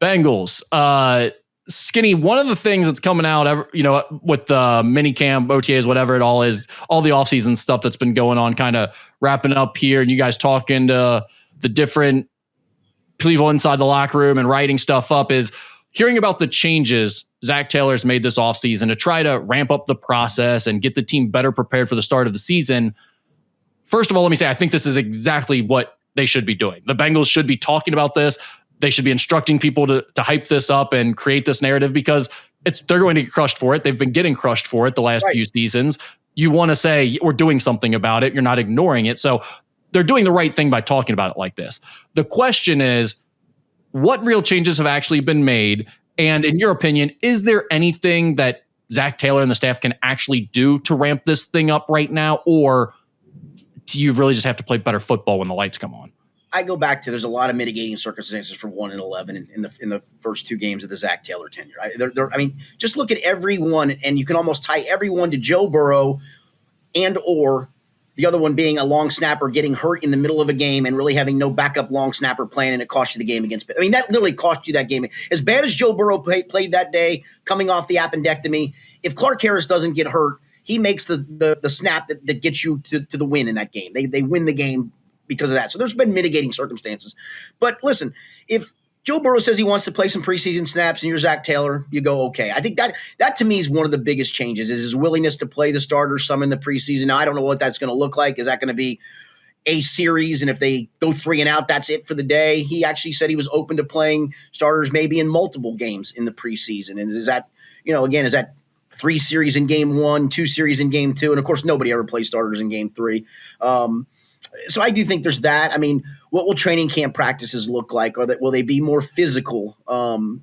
Bengals. Skinny, one of the things that's coming out, with the mini camp, OTAs, whatever it all is, all the offseason stuff that's been going on, kind of wrapping up here, and you guys talking to the different people inside the locker room and writing stuff up, is hearing about the changes Zac Taylor's made this offseason to try to ramp up the process and get the team better prepared for the start of the season. First of all, let me say, I think this is exactly what they should be doing. The Bengals should be talking about this. They should be instructing people to hype this up and create this narrative, because they're going to get crushed for it. They've been getting crushed for it the last few seasons. You want to say we're doing something about it. You're not ignoring it. So they're doing the right thing by talking about it like this. The question is, what real changes have actually been made? And in your opinion, is there anything that Zac Taylor and the staff can actually do to ramp this thing up right now? Or do you really just have to play better football when the lights come on? I go back to, there's a lot of mitigating circumstances for 1-11 in the first two games of the Zac Taylor tenure. I mean, just look at everyone, and you can almost tie everyone to Joe Burrow, and or the other one being a long snapper getting hurt in the middle of a game and really having no backup long snapper plan, and it cost you the game against. I mean, that literally cost you that game. As bad as Joe Burrow played that day, coming off the appendectomy, if Clark Harris doesn't get hurt, he makes the snap that gets you to the win in that game. They win the game because of that. So there's been mitigating circumstances. But listen, if Joe Burrow says he wants to play some preseason snaps and you're Zac Taylor, you go, okay. I think that to me is one of the biggest changes, is his willingness to play the starters some in the preseason. Now, I don't know what that's going to look like. Is that going to be a series, and if they go 3 and out, that's it for the day? He actually said he was open to playing starters maybe in multiple games in the preseason. And is that, again, is that 3 series in game 1, 2 series in game 2? And of course, nobody ever plays starters in game 3. So I do think there's that. I mean, what will training camp practices look like? Will they be more physical?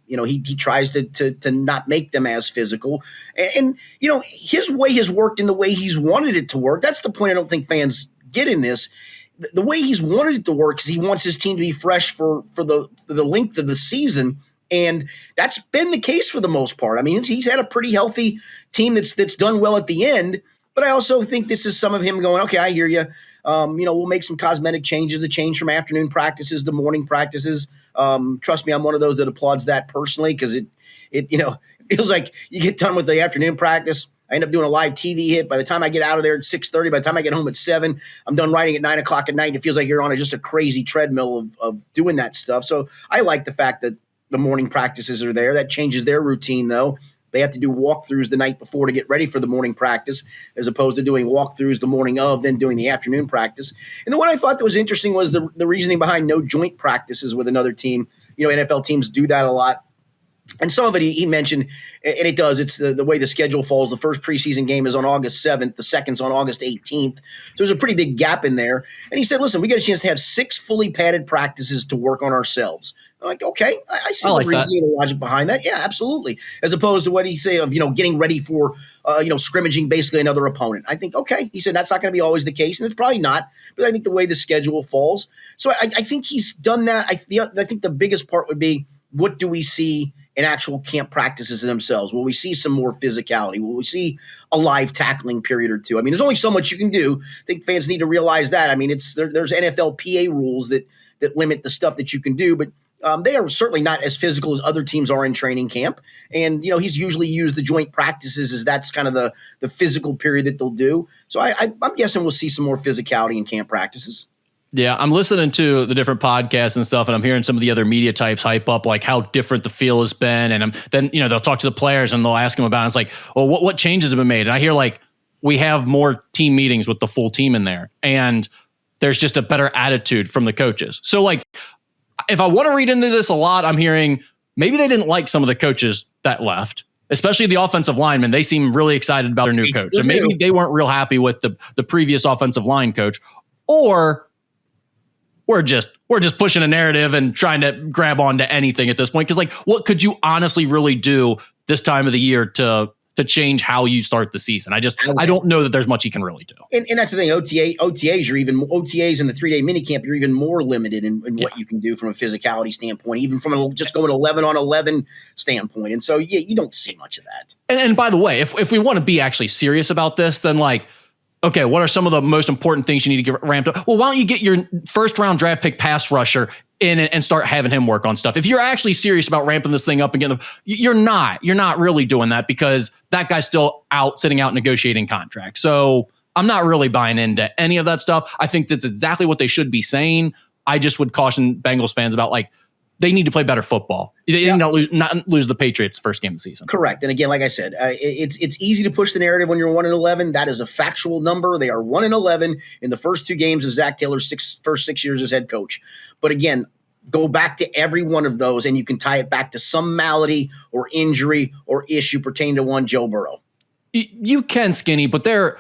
He tries to not make them as physical. And his way has worked in the way he's wanted it to work. That's the point I don't think fans get in this. The way he's wanted it to work is he wants his team to be fresh for the length of the season. And that's been the case for the most part. I mean, he's had a pretty healthy team that's done well at the end. But I also think this is some of him going, okay, I hear you. We'll make some cosmetic changes, the change from afternoon practices to morning practices. Trust me, I'm one of those that applauds that personally, because it feels like you get done with the afternoon practice. I end up doing a live TV hit. By the time I get out of there at 6:30, by the time I get home at 7, I'm done writing at 9 o'clock at night. And it feels like you're on just a crazy treadmill of doing that stuff. So I like the fact that the morning practices are there. That changes their routine, though. They have to do walkthroughs the night before to get ready for the morning practice, as opposed to doing walkthroughs the morning of, then doing the afternoon practice. And the one I thought that was interesting was the reasoning behind no joint practices with another team. NFL teams do that a lot. And some of it he mentioned, and it does. It's the way the schedule falls. The first preseason game is on August 7th. The second's on August 18th. So there's a pretty big gap in there. And he said, listen, we got a chance to have 6 fully padded practices to work on ourselves. I'm like, okay, I see the reasoning and the logic behind that. Yeah, absolutely. As opposed to what he say of, getting ready for, scrimmaging basically another opponent. I think, okay, he said that's not going to be always the case, and it's probably not. But I think the way the schedule falls. So I think he's done that. I think the biggest part would be, what do we see in actual camp practices themselves? Will we see some more physicality? Will we see a live tackling period or two? I mean, there's only so much you can do. I think fans need to realize that. I mean, there's NFLPA rules that limit the stuff that you can do, but they are certainly not as physical as other teams are in training camp. And, he's usually used the joint practices as that's kind of the physical period that they'll do. So I'm guessing we'll see some more physicality in camp practices. Yeah, I'm listening to the different podcasts and stuff, and I'm hearing some of the other media types hype up like how different the feel has been. And then, they'll talk to the players and they'll ask them about it. It's like, well, what changes have been made? And I hear like, we have more team meetings with the full team in there, and there's just a better attitude from the coaches. So like, if I want to read into this a lot, I'm hearing maybe they didn't like some of the coaches that left, especially the offensive linemen. They seem really excited about their new coach. So maybe they weren't real happy with the previous offensive line coach, or we're just pushing a narrative and trying to grab onto anything at this point. Because like, what could you honestly really do this time of the year to change how you start the season? I don't know that there's much you can really do. And that's the thing. OTAs in the 3-day minicamp, you're even more limited in what you can do from a physicality standpoint, even from just going 11 on 11 standpoint. And so you don't see much of that. And by the way, if we want to be actually serious about this, then like, okay, what are some of the most important things you need to get ramped up? Well, why don't you get your first round draft pick pass rusher in and start having him work on stuff. If you're actually serious about ramping this thing up and getting them, you're not really doing that because that guy's still sitting out negotiating contracts. So I'm not really buying into any of that stuff. I think that's exactly what they should be saying. I just would caution Bengals fans about they need to play better football. They need not lose the Patriots first game of the season. Correct. And again, like I said, it's easy to push the narrative when you're 1-11. That is a factual number. They are 1-11 in the first 2 games of Zac Taylor's first 6 years as head coach. But again, go back to every one of those, and you can tie it back to some malady or injury or issue pertaining to one Joe Burrow. You can, Skinny, but there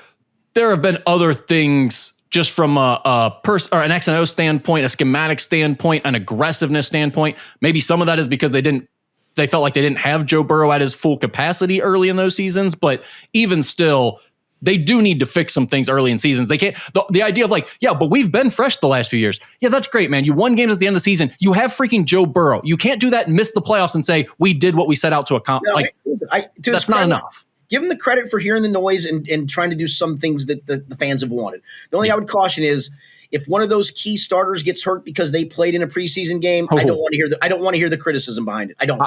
have been other things. Just from an X and O standpoint, a schematic standpoint, an aggressiveness standpoint, maybe some of that is because they felt like they didn't have Joe Burrow at his full capacity early in those seasons. But even still, they do need to fix some things early in seasons. They can't. The idea of but we've been fresh the last few years. Yeah, that's great, man. You won games at the end of the season. You have freaking Joe Burrow. You can't do that and miss the playoffs and say we did what we set out to accomplish. That's not enough. Give them the credit for hearing the noise and trying to do some things that the fans have wanted. The only thing I would caution is if one of those key starters gets hurt because they played in a preseason game, I don't want to hear the criticism behind it. I don't.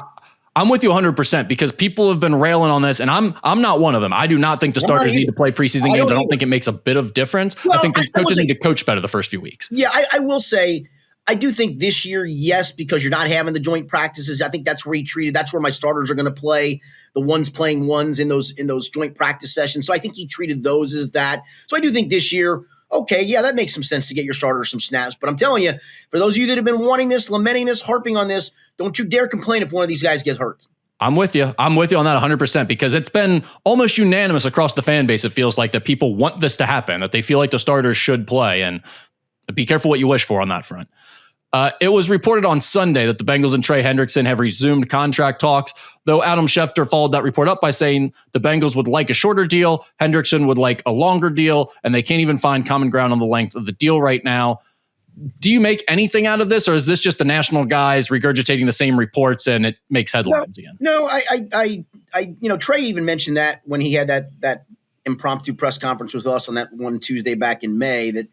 I'm with you 100% because people have been railing on this, and I'm not one of them. I do not think the starters need to play preseason games. I don't think it makes a bit of difference. Well, I think the coaches need to coach better the first few weeks. Yeah, I will say I do think this year, yes, because you're not having the joint practices. I think that's where that's where my starters are going to play. The ones playing ones in those joint practice sessions. So I think he treated those as that. So I do think this year, okay, yeah, that makes some sense to get your starters some snaps. But I'm telling you, for those of you that have been wanting this, lamenting this, harping on this, don't you dare complain if one of these guys gets hurt. I'm with you. I'm with you on that 100% because it's been almost unanimous across the fan base. It feels like that people want this to happen, that they feel like the starters should play. And be careful what you wish for on that front. It was reported on Sunday that the Bengals and Trey Hendrickson have resumed contract talks, though Adam Schefter followed that report up by saying the Bengals would like a shorter deal, Hendrickson would like a longer deal, and they can't even find common ground on the length of the deal right now. Do you make anything out of this, or is this just the national guys regurgitating the same reports and it makes headlines again? No, I Trey even mentioned that when he had that impromptu press conference with us on that one Tuesday back in May that,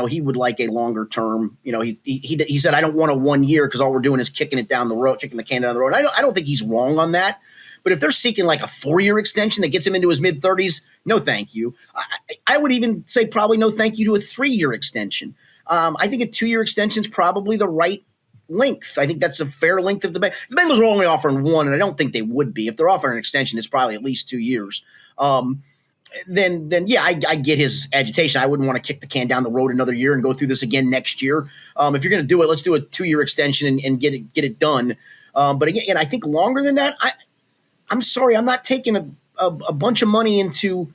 he would like a longer term. He said, I don't want a 1 year because all we're doing is kicking the can down the road. I don't think he's wrong on that. But if they're seeking like a 4-year extension that gets him into his mid-30s, no thank you. I would even say probably no thank you to a 3-year extension. I think a 2-year extension is probably the right length. I think that's a fair length of the Bengals. The Bengals were only offering 1, and I don't think they would be. If they're offering an extension, it's probably at least 2 years. Then yeah, I get his agitation. I wouldn't want to kick the can down the road another year and go through this again next year. If you're going to do it, let's do a 2-year extension and get it done. But again, I think longer than that, I'm sorry, I'm not taking a bunch of money into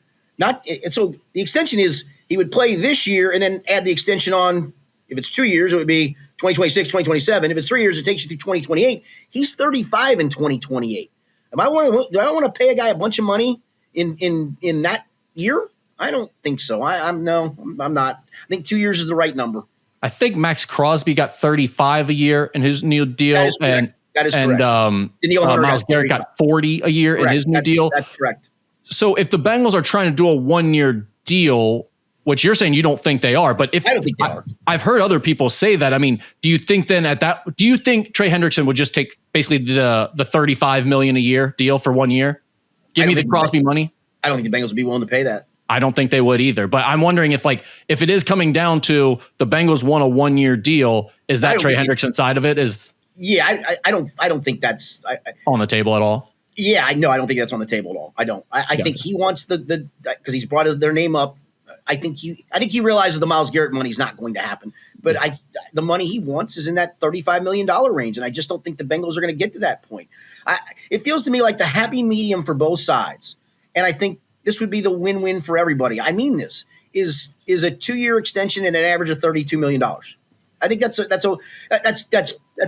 so the extension is he would play this year and then add the extension on. If it's 2 years, it would be 2026, 2027. If it's 3 years, it takes you through 2028. He's 35 in 2028. Do I want to pay a guy a bunch of money in that year? I don't think so. I'm not. I think 2 years is the right number. I think Max Crosby got 35 a year in his new deal. That is correct. And Myles Garrett got 40 a year in his new deal. That's correct. So if the Bengals are trying to do a 1-year deal, which you're saying you don't think they are, but if I don't think they are. I've heard other people say that. I mean, do you think then do you think Trey Hendrickson would just take basically the $35 million a year deal for 1 year? Give me the Crosby money. I don't think the Bengals would be willing to pay that. I don't think they would either. But I'm wondering if it is coming down to the Bengals want a 1-year deal, is that Trey Hendrickson side of it is? Yeah, I don't think that's on the table at all. Yeah, I don't think that's on the table at all. I don't. I think he wants the because he's brought their name up. I think he realizes the Myles Garrett money is not going to happen. But the money he wants is in that $35 million range, and I just don't think the Bengals are going to get to that point. It feels to me like the happy medium for both sides, and I think this would be the win-win for everybody. I mean, this is a 2-year extension at an average of $32 million. I think that's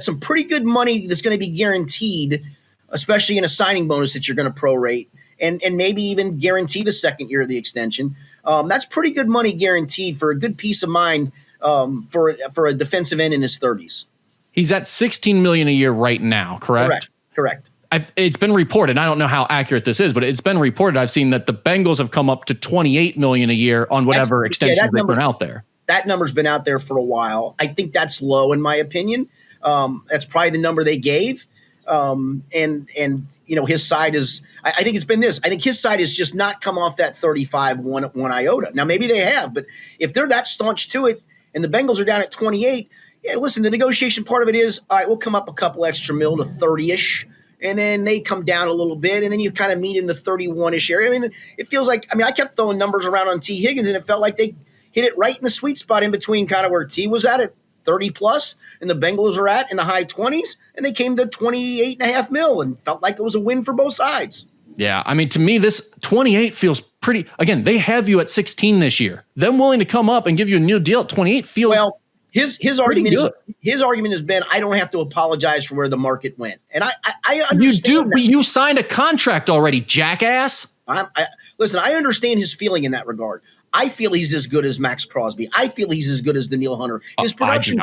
some pretty good money that's going to be guaranteed, especially in a signing bonus that you're going to prorate and maybe even guarantee the second year of the extension. That's pretty good money guaranteed for a good peace of mind for a defensive end in his 30s. He's at $16 million a year right now, correct? Correct. It's been reported. I don't know how accurate this is, but it's been reported. I've seen that the Bengals have come up to $28 million a year on whatever extension they've been out there. That number's been out there for a while. I think that's low in my opinion. That's probably the number they gave. And his side is, I think it's been this. I think his side has just not come off that 35 one iota. Now, maybe they have, but if they're that staunch to it and the Bengals are down at 28, yeah, listen, the negotiation part of it is, all right, we'll come up a couple extra mil to 30-ish, and then they come down a little bit, and then you kind of meet in the 31-ish area. I mean, it feels like, I kept throwing numbers around on T. Higgins, and it felt like they hit it right in the sweet spot in between kind of where T was at 30 plus, and the Bengals are at in the high 20s, and they came to 28.5 mil and felt like it was a win for both sides. Yeah, to me, this 28 feels pretty. Again, they have you at 16 this year. Them willing to come up and give you a new deal at 28 feels well. His argument has been, I don't have to apologize for where the market went, and I understand. You do, but you signed a contract already, jackass. Listen, I understand his feeling in that regard. I feel he's as good as Max Crosby. I feel he's as good as Danielle Hunter. His production,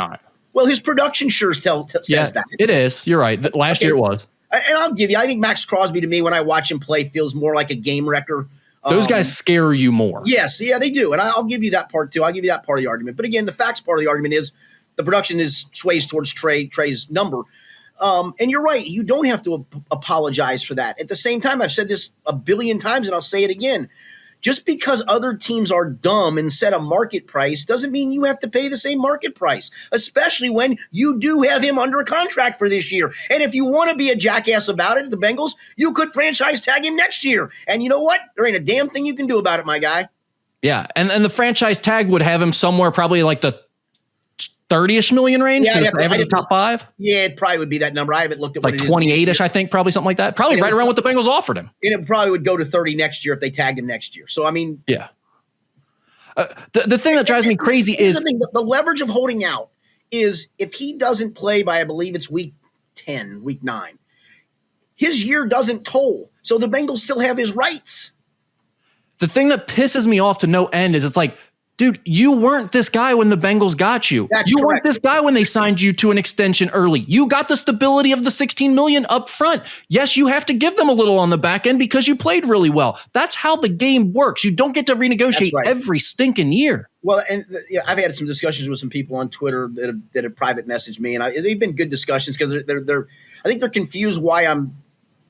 his production sure says that. It is. You're right. Last year it was. And I'll give you, I think Max Crosby, to me, when I watch him play, feels more like a game wrecker. Those guys scare you more. Yes, yeah, they do. And I'll give you that part too. I'll give you that part of the argument. But again, the facts part of the argument is the production sways towards Trey's number. And you're right. You don't have to apologize for that. At the same time, I've said this a billion times, and I'll say it again. Just because other teams are dumb and set a market price doesn't mean you have to pay the same market price, especially when you do have him under a contract for this year. And if you want to be a jackass about it, the Bengals, you could franchise tag him next year. And you know what? There ain't a damn thing you can do about it, my guy. Yeah, and the franchise tag would have him somewhere probably like the 30-ish million range. Yeah, the top five. Yeah, it probably would be that number. I haven't looked at like what it is. 28-ish, I think, probably something like that. Probably right around what the Bengals offered him. And it probably would go to 30 next year if they tagged him next year. So yeah. The thing that drives me crazy is the leverage of holding out is if he doesn't play by, I believe it's week 10, week 9, his year doesn't toll. So the Bengals still have his rights. The thing that pisses me off to no end is it's like, dude, you weren't this guy when the Bengals got you. You weren't this guy when they signed you to an extension early. You got the stability of the $16 million up front. Yes, you have to give them a little on the back end because you played really well. That's how the game works. You don't get to renegotiate every stinking year. Well, and I've had some discussions with some people on Twitter that have private messaged me, and they've been good discussions because I think they're confused why I'm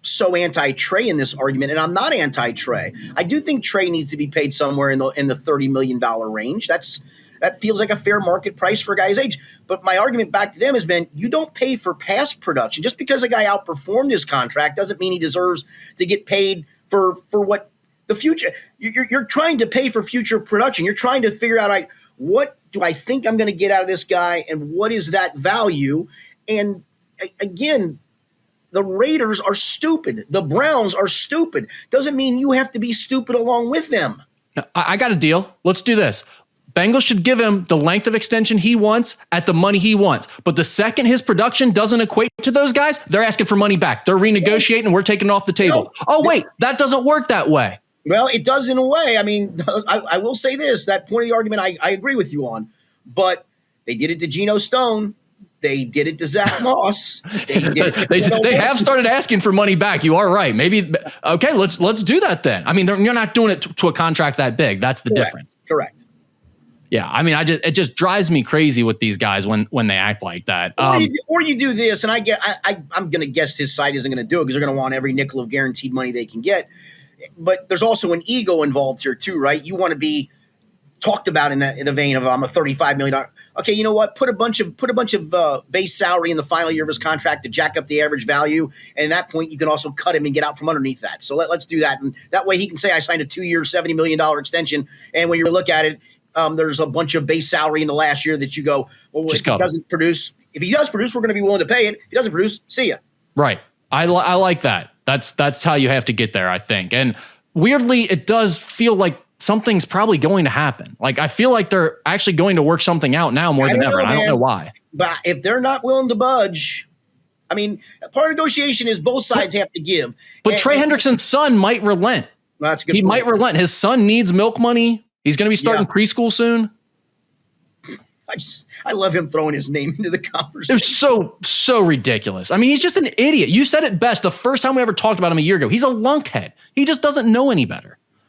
so anti-Trey in this argument, and I'm not anti-Trey. I do think Trey needs to be paid somewhere in the $30 million range. That feels like a fair market price for a guy's age. But my argument back to them has been, you don't pay for past production. Just because a guy outperformed his contract doesn't mean he deserves to get paid for what the future. You're trying to pay for future production. You're trying to figure out, like, what do I think I'm going to get out of this guy, and what is that value? And again, the Raiders are stupid. The Browns are stupid. Doesn't mean you have to be stupid along with them. Now, I got a deal. Let's do this. Bengals should give him the length of extension he wants at the money he wants. But the second his production doesn't equate to those guys, they're asking for money back. They're renegotiating and we're taking it off the table. Wait, that doesn't work that way. Well, it does in a way. I will say this. That point of the argument I agree with you on. But they did it to Geno Stone. They did it to Zach Moss. They have started asking for money back. You are right. Maybe okay. Let's do that then. You're not doing it to a contract that big. That's the difference. Correct. Yeah. It just drives me crazy with these guys when they act like that. Or you do this, and I'm going to guess his side isn't going to do it because they're going to want every nickel of guaranteed money they can get. But there's also an ego involved here too, right? You want to be talked about in the vein of I'm a $35 million. Okay, you know what? Put a bunch of base salary in the final year of his contract to jack up the average value, and at that point you can also cut him and get out from underneath that. So let's do that, and that way he can say I signed a 2-year, $70 million extension. And when you look at it, there's a bunch of base salary in the last year that you go, well, if he doesn't produce, we're going to be willing to pay it. If he doesn't produce, see ya. Right. I like that. That's how you have to get there, I think. And weirdly, it does feel like something's probably going to happen. Like, I feel like they're actually going to work something out now more than ever. I don't know why. But if they're not willing to budge, part of negotiation is both sides have to give. But Trey Hendrickson's son might relent. Well, that's a good point. Might relent. His son needs milk money. He's going to be starting preschool soon. I love him throwing his name into the conversation. It's so ridiculous. He's just an idiot. You said it best the first time we ever talked about him a year ago. He's a lunkhead. He just doesn't know any better.